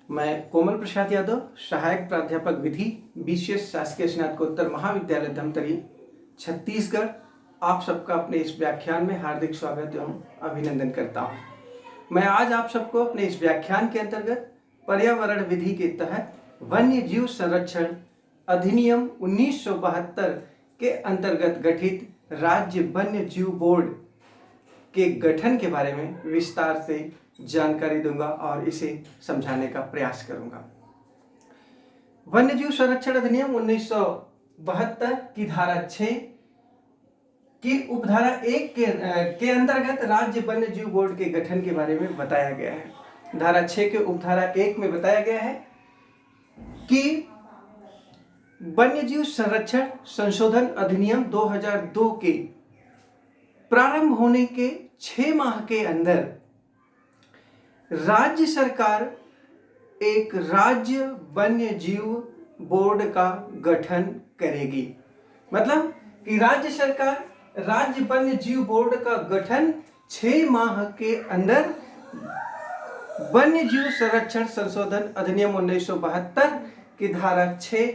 मैं कोमल प्रसाद यादव, सहायक प्राध्यापक विधि, बीसीएस शासकीय स्नातकोत्तर महाविद्यालय धमतरी, छत्तीसगढ़, आप सबका अपने इस व्याख्यान में हार्दिक स्वागत एवं अभिनंदन करता हूँ। मैं आज आप सबको अपने इस व्याख्यान के अंतर्गत पर्यावरण विधि के तहत वन्य जीव संरक्षण अधिनियम 1972 के अंतर्गत गठित राज्य वन्य जीव बोर्ड के गठन के बारे में विस्तार से जानकारी दूंगा और इसे समझाने का प्रयास करूंगा। वन्यजीव संरक्षण अधिनियम 1972 की धारा 6 की उपधारा 1 के अंतर्गत राज्य वन्यजीव बोर्ड के गठन के बारे में बताया गया है। धारा 6 के उपधारा 1 में बताया गया है कि वन्यजीव संरक्षण संशोधन अधिनियम 2002 के प्रारंभ होने के 6 माह के अंदर राज्य सरकार एक राज्य वन्य जीव बोर्ड का गठन करेगी। मतलब कि राज्य सरकार राज्य वन्य जीव बोर्ड का गठन 6 माह के अंदर वन्य जीव संरक्षण संशोधन अधिनियम 1972 की धारा 6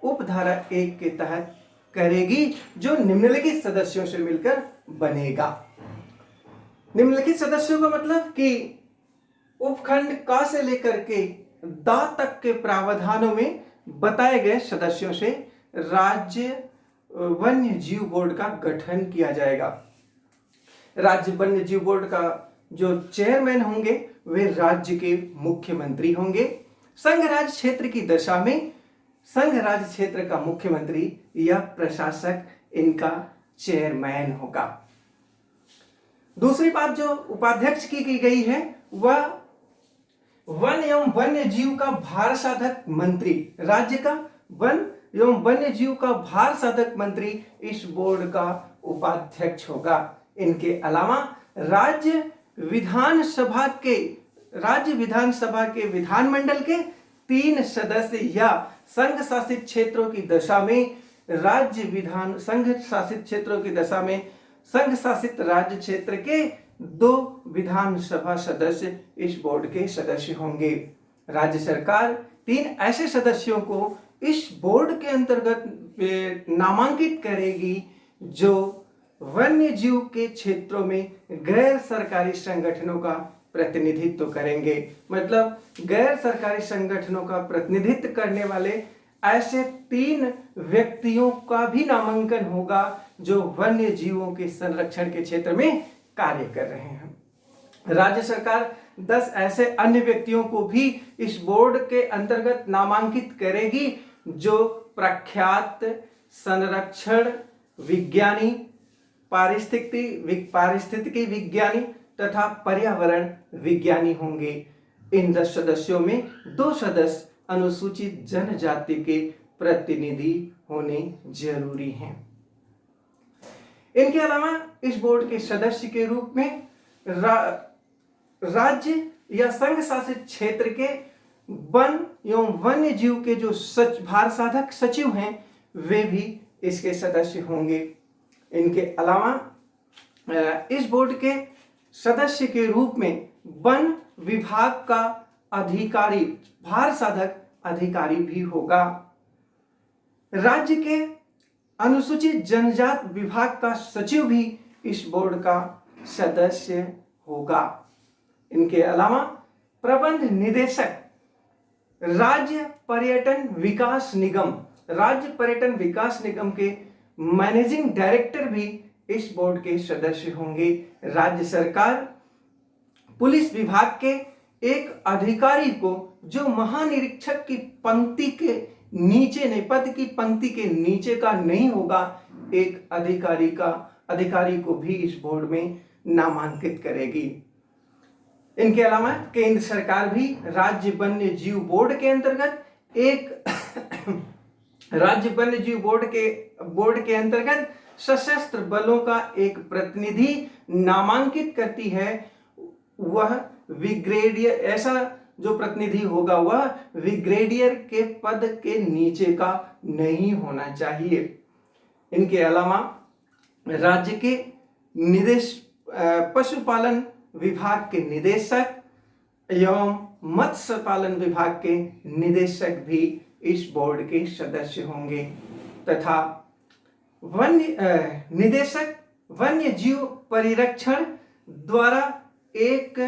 उपधारा 1 के तहत करेगी, जो निम्नलिखित सदस्यों से मिलकर बनेगा। निम्नलिखित सदस्यों का मतलब कि उपखंड क से लेकर के द तक के प्रावधानों में बताए गए सदस्यों से राज्य वन्य जीव बोर्ड का गठन किया जाएगा। राज्य वन्य जीव बोर्ड का जो चेयरमैन होंगे वे राज्य के मुख्यमंत्री होंगे। संघ राज्य क्षेत्र की दशा में संघ राज्य क्षेत्र का मुख्यमंत्री या प्रशासक इनका चेयरमैन होगा। दूसरी बात जो उपाध्यक्ष की गई है वह वन एवं वन्य जीव का भार साधक मंत्री, राज्य का वन एवं वन्य जीव का भार साधक मंत्री इस बोर्ड का उपाध्यक्ष होगा। इनके अलावा राज्य विधानसभा के विधानमंडल के 3 सदस्य या संघ शासित क्षेत्रों की दशा में संघ शासित राज्य क्षेत्र के 2 विधानसभा सदस्य इस बोर्ड के सदस्य होंगे। राज्य सरकार 3 ऐसे सदस्यों को इस बोर्ड के अंतर्गत नामांकित करेगी जो वन्य जीव के क्षेत्रों में गैर सरकारी संगठनों का प्रतिनिधित्व करेंगे। मतलब गैर सरकारी संगठनों का प्रतिनिधित्व करने वाले ऐसे 3 व्यक्तियों का भी नामांकन होगा जो वन्य जीवों के संरक्षण के क्षेत्र में कार्य कर रहे हैं। राज्य सरकार 10 ऐसे अन्य व्यक्तियों को भी इस बोर्ड के अंतर्गत नामांकित करेगी जो प्रख्यात संरक्षण विज्ञानी, पारिस्थितिकी विज्ञानी तथा पर्यावरण विज्ञानी होंगे। इन 10 सदस्यों में 2 सदस्य अनुसूचित जनजाति के प्रतिनिधि होने जरूरी हैं। इनके अलावा इस बोर्ड के सदस्य के रूप में राज्य या संघ शासित क्षेत्र के वन एवं वन्य जीव के जो भार साधक सचिव हैं वे भी इसके सदस्य होंगे। इनके अलावा इस बोर्ड के सदस्य के रूप में वन विभाग का अधिकारी, भार साधक अधिकारी भी होगा। राज्य के अनुसूचित जनजात विभाग का सचिव भी इस बोर्ड का सदस्य होगा। इनके अलावा प्रबंध निदेशक राज्य पर्यटन विकास निगम के मैनेजिंग डायरेक्टर भी इस बोर्ड के सदस्य होंगे। राज्य सरकार पुलिस विभाग के एक अधिकारी को जो महानिरीक्षक की पंक्ति के नीचे पद की पंक्ति के नीचे का नहीं होगा, एक अधिकारी को भी इस बोर्ड में नामांकित करेगी। इनके अलावा केंद्र सरकार भी राज्य वन्य जीव बोर्ड के अंतर्गत राज्य वन्य जीव बोर्ड के अंतर्गत सशस्त्र बलों का एक प्रतिनिधि नामांकित करती है। वह ब्रिगेडियर, ऐसा जो प्रतिनिधि होगा वह ब्रिगेडियर के पद के नीचे का नहीं होना चाहिए। इनके अलावा राज्य के पशुपालन विभाग के निदेशक एवं मत्स्य पालन विभाग के निदेशक भी इस बोर्ड के सदस्य होंगे तथा निदेशक वन्य जीव परिरक्षण द्वारा एक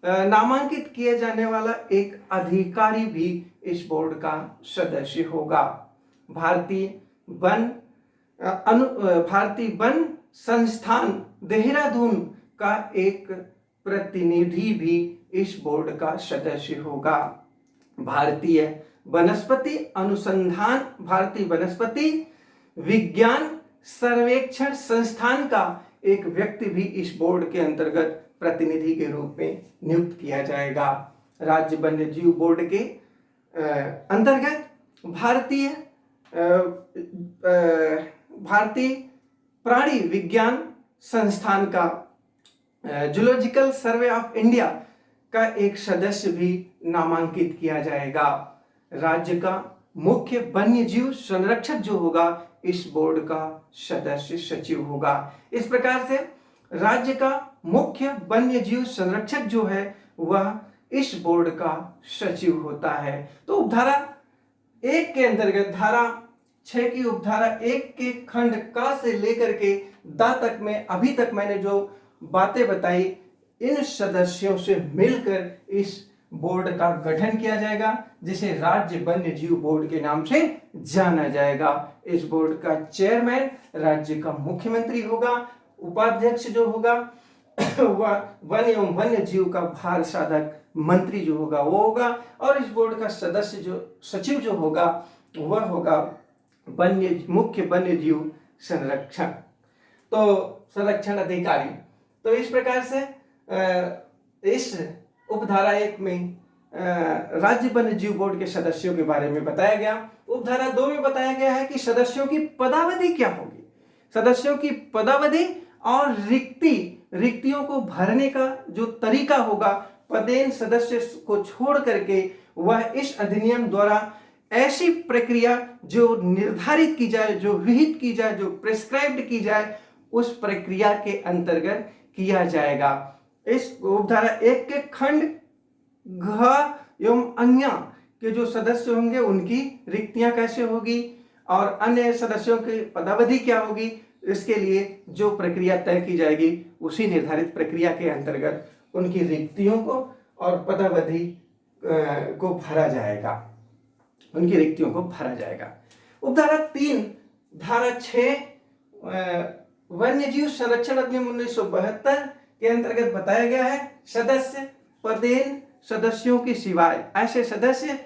नामांकित किए जाने वाला एक अधिकारी भी इस बोर्ड का सदस्य होगा। भारतीय वन संस्थान देहरादून का एक प्रतिनिधि भी इस बोर्ड का सदस्य होगा। भारतीय वनस्पति अनुसंधान, भारतीय वनस्पति विज्ञान सर्वेक्षण संस्थान का एक व्यक्ति भी इस बोर्ड के अंतर्गत प्रतिनिधि के रूप में नियुक्त किया जाएगा। राज्य वन्य जीव बोर्ड के अंतर्गत भारतीय प्राणी विज्ञान संस्थान का जूलॉजिकल सर्वे ऑफ इंडिया का एक सदस्य भी नामांकित किया जाएगा। राज्य का मुख्य वन्य जीव संरक्षक जो होगा इस बोर्ड का सदस्य सचिव होगा। इस प्रकार से राज्य का मुख्य वन्य जीव संरक्षक जो है वह इस बोर्ड का सचिव होता है। तो उपधारा 1 के अंतर्गत धारा 6 की उपधारा 1 के खंड क से लेकर के द तक में अभी तक मैंने जो बातें बताई, इन सदस्यों से मिलकर इस बोर्ड का गठन किया जाएगा जिसे राज्य वन्य जीव बोर्ड के नाम से जाना जाएगा। इस बोर्ड का चेयरमैन राज्य का मुख्यमंत्री होगा। उपाध्यक्ष जो होगा वह वन एवं वन्य जीव का भार साधक मंत्री जो होगा वो होगा, और इस बोर्ड का सदस्य जो सचिव जो होगा वह होगा मुख्य वन्य जीव संरक्षण, तो संरक्षण अधिकारी। तो इस प्रकार से इस उपधारा 1 में राज्य वन्य जीव बोर्ड के सदस्यों के बारे में बताया गया। उपधारा 2 में बताया गया है कि सदस्यों की पदावधि क्या होगी। सदस्यों की पदावधि और रिक्तियों को भरने का जो तरीका होगा, पदेन सदस्य को छोड़ करके वह इस अधिनियम द्वारा ऐसी प्रक्रिया जो निर्धारित की जाए, जो विहित की जाए, जो प्रिस्क्राइब्ड की जाए, उस प्रक्रिया के अंतर्गत किया जाएगा। इस उपधारा 1 के खंड घ एवं अन्य के जो सदस्य होंगे उनकी रिक्तियां कैसे होगी और अन्य सदस्यों की पदावधि क्या होगी, इसके लिए जो प्रक्रिया तय की जाएगी उसी निर्धारित प्रक्रिया के अंतर्गत उनकी रिक्तियों को और पदावधि को भरा जाएगा, उनकी रिक्तियों को भरा जाएगा। उपधारा 3 धारा 6 वन्यजीव संरक्षण अधिनियम 1972 के अंतर्गत बताया गया है, सदस्य पदेन सदस्यों की सिवाय ऐसे सदस्य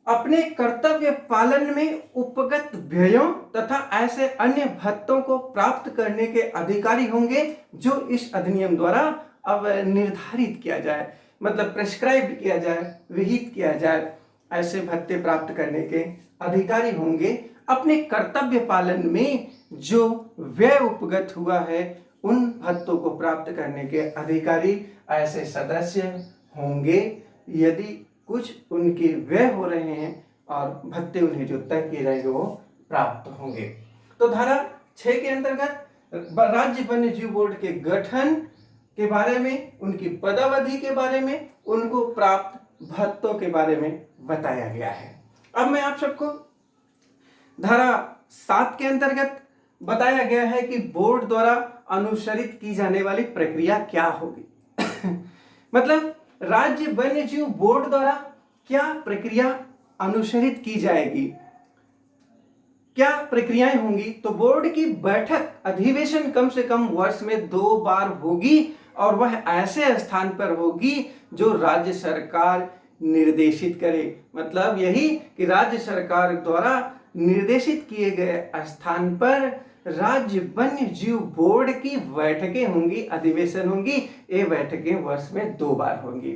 अपने कर्तव्य पालन में उपगत व्ययों तथा ऐसे अन्य भत्तों को प्राप्त करने के अधिकारी होंगे जो इस अधिनियम द्वारा अब निर्धारित किया जाए, मतलब प्रेस्क्राइब किया जाए, विहित किया जाए। ऐसे भत्ते प्राप्त करने के अधिकारी होंगे। अपने कर्तव्य पालन में जो व्यय उपगत हुआ है उन भत्तों को प्राप्त करने के अधिकारी ऐसे सदस्य होंगे यदि कुछ उनके व्यय हो रहे हैं और भत्ते उन्हें जो तय किए जाएंगे वो प्राप्त होंगे। तो धारा 6 के अंतर्गत राज्य वन्य जीव बोर्ड के गठन के बारे में, उनकी पदावधि के बारे में, उनको प्राप्त भत्तों के बारे में बताया गया है। अब मैं आप सबको धारा 7 के अंतर्गत बताया गया है कि बोर्ड द्वारा अनुसरित की जाने वाली प्रक्रिया क्या होगी। मतलब राज्य वन्य जीव बोर्ड द्वारा क्या प्रक्रिया अनुसरित की जाएगी, क्या प्रक्रियाएं होंगी। तो बोर्ड की बैठक अधिवेशन कम से कम वर्ष में 2 बार होगी और वह ऐसे स्थान पर होगी जो राज्य सरकार निर्देशित करे। मतलब यही कि राज्य सरकार द्वारा निर्देशित किए गए स्थान पर राज्य वन्य जीव बोर्ड की बैठकें होंगी, अधिवेशन होंगी। ये बैठकें वर्ष में 2 बार होंगी।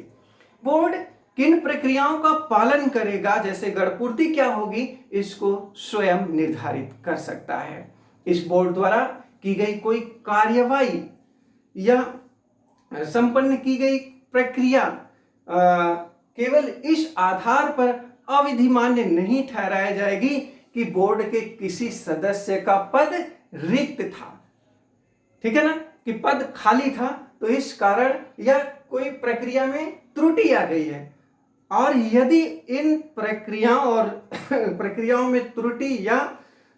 बोर्ड किन प्रक्रियाओं का पालन करेगा, जैसे गणपूर्ति क्या होगी, इसको स्वयं निर्धारित कर सकता है। इस बोर्ड द्वारा की गई कोई कार्यवाही या संपन्न की गई प्रक्रिया केवल इस आधार पर अविधिमान्य नहीं ठहराया जाएगी कि बोर्ड के किसी सदस्य का पद रिक्त था, ठीक है ना, कि पद खाली था तो इस कारण, या कोई प्रक्रिया में त्रुटि आ गई है और यदि इन प्रक्रियाओं में त्रुटि या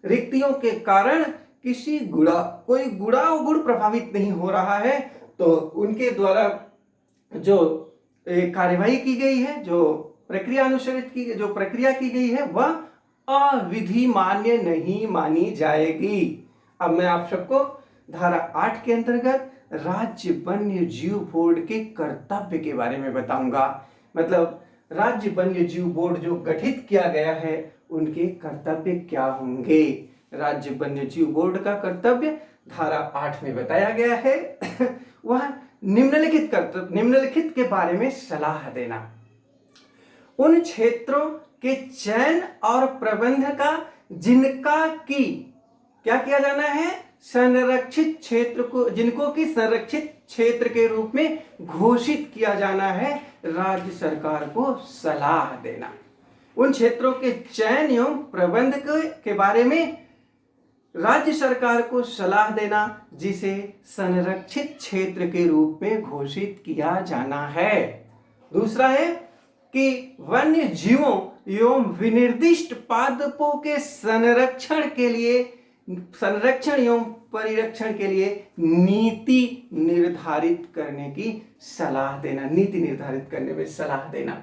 रिक्तियों के कारण कोई गुण प्रभावित नहीं हो रहा है, तो उनके द्वारा जो कार्यवाही की गई है, जो प्रक्रिया की गई है, वह अविधि मान्य नहीं मानी जाएगी। अब मैं आप सबको धारा 8 के अंतर्गत राज्य वन्य जीव बोर्ड के कर्तव्य के बारे में बताऊंगा। मतलब राज्य वन्य जीव बोर्ड जो गठित किया गया है उनके कर्तव्य क्या होंगे। राज्य वन्य जीव बोर्ड का कर्तव्य धारा 8 में बताया गया है। वह निम्नलिखित के बारे में सलाह देना, उन क्षेत्रों के चयन और प्रबंध का जिनका की क्या किया जाना है, संरक्षित क्षेत्र को, जिनको की संरक्षित क्षेत्र के रूप में घोषित किया जाना है, राज्य सरकार को सलाह देना। उन क्षेत्रों के चयन एवं प्रबंध के बारे में राज्य सरकार को सलाह देना जिसे संरक्षित क्षेत्र के रूप में घोषित किया जाना है। दूसरा है कि वन्य जीवों एवं विनिर्दिष्ट पादपों के संरक्षण एवं परिरक्षण के लिए नीति निर्धारित करने में सलाह देना।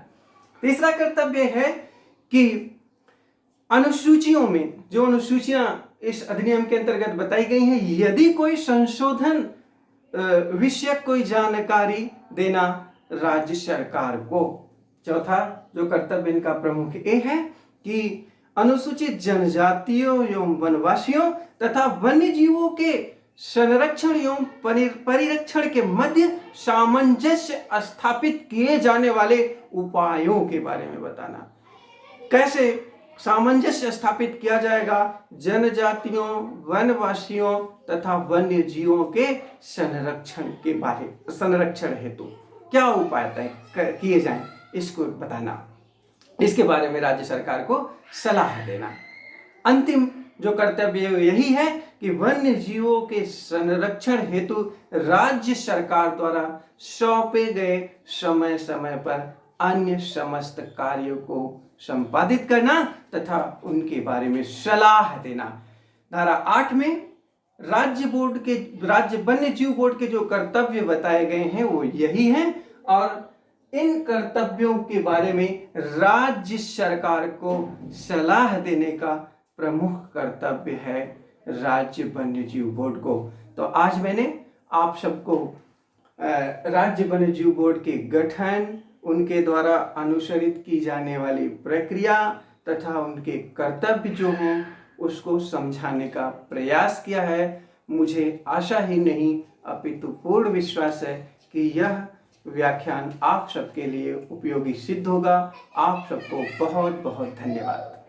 तीसरा कर्तव्य है कि अनुसूचियों में जो अनुसूचियां इस अधिनियम के अंतर्गत बताई गई हैं, यदि कोई संशोधन विषय कोई जानकारी देना राज्य सरकार को। चौथा जो कर्तव्य इनका प्रमुख ये है कि अनुसूचित जनजातियों एवं वनवासियों तथा वन्य जीवों के संरक्षण एवं परिरक्षण के मध्य सामंजस्य स्थापित किए जाने वाले उपायों के बारे में बताना। कैसे सामंजस्य स्थापित किया जाएगा जनजातियों, वनवासियों तथा वन्य जीवों के संरक्षण हेतु क्या उपाय तय किए जाएं, इसको बताना। इसके बारे में राज्य सरकार को सलाह देना। अंतिम जो कर्तव्य यही है कि वन्य जीवों के संरक्षण हेतु राज्य सरकार द्वारा सौंपे गए समय समय पर अन्य समस्त कार्यों को संपादित करना तथा उनके बारे में सलाह देना। धारा 8 में राज्य वन्य जीव बोर्ड के जो कर्तव्य बताए गए हैं वो यही हैं और इन कर्तव्यों के बारे में राज्य सरकार को सलाह देने का प्रमुख कर्तव्य है राज्य वन्य जीव बोर्ड को। तो आज मैंने आप सबको राज्य वन्य जीव बोर्ड के गठन, उनके द्वारा अनुसरित की जाने वाली प्रक्रिया तथा उनके कर्तव्य जो हैं उसको समझाने का प्रयास किया है। मुझे आशा ही नहीं अपितु पूर्ण विश्वास है कि यह व्याख्यान आप सबके लिए उपयोगी सिद्ध होगा। आप सबको बहुत बहुत धन्यवाद।